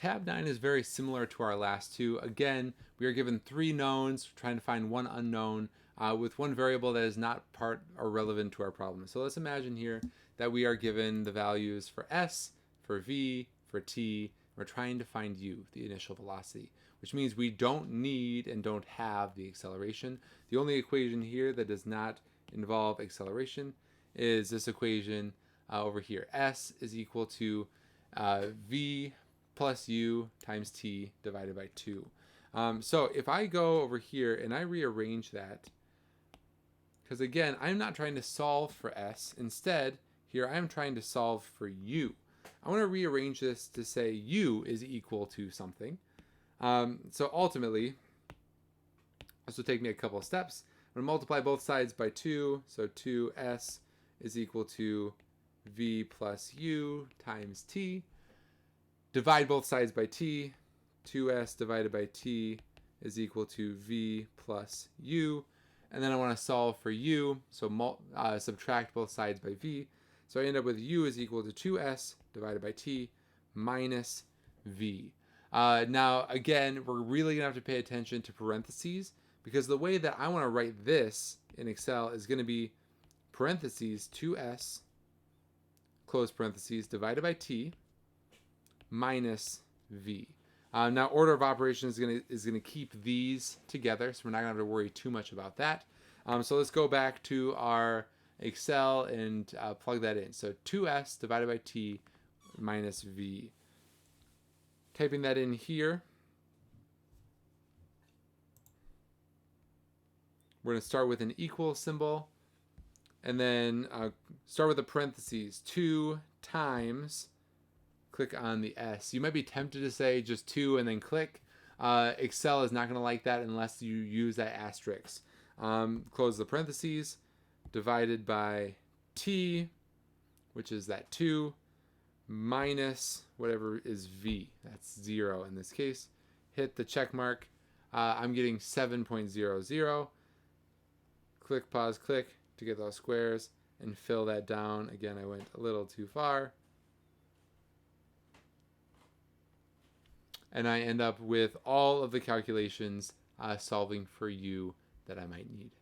tab 9 is very similar to our last two. Again, we are given three knowns, trying to find one unknown with one variable that is not part or relevant to our problem. So let's imagine here that we are given the values for s, for v, for t. We're trying to find u, the initial velocity, which means we don't need and don't have the acceleration. The only equation here that does not involve acceleration is this equation over here. S is equal to v plus u times t divided by 2. So if I go over here and I rearrange that, because again, I'm not trying to solve for s. Instead, here I'm trying to solve for u. I want to rearrange this to say u is equal to something. So ultimately, this will take me a couple of steps. I'm going to multiply both sides by 2. So 2s is equal to v plus u times t. Divide both sides by t. 2s divided by t is equal to v plus u. And then I want to solve for u, so subtract both sides by v. So I end up with u is equal to 2s divided by t minus v. Now, again, we're really going to have to pay attention to parentheses, because the way that I want to write this in Excel is going to be parentheses 2s, close parentheses, divided by t minus v. Now, order of operations is gonna keep these together, so we're not gonna have to worry too much about that. So let's go back to our Excel and plug that in. So 2s divided by t minus v. Typing that in here, we're gonna start with an equal symbol, and then start with the parentheses. 2 times, click on the S. You might be tempted to say just 2 and then click. Excel is not going to like that unless you use that asterisk. Close the parentheses, divided by t, which is that 2, minus whatever is v. That's 0 in this case. Hit the check mark. I'm getting 7.00. Click, pause, click to get those squares and fill that down. Again, I went a little too far. And I end up with all of the calculations solving for u that I might need.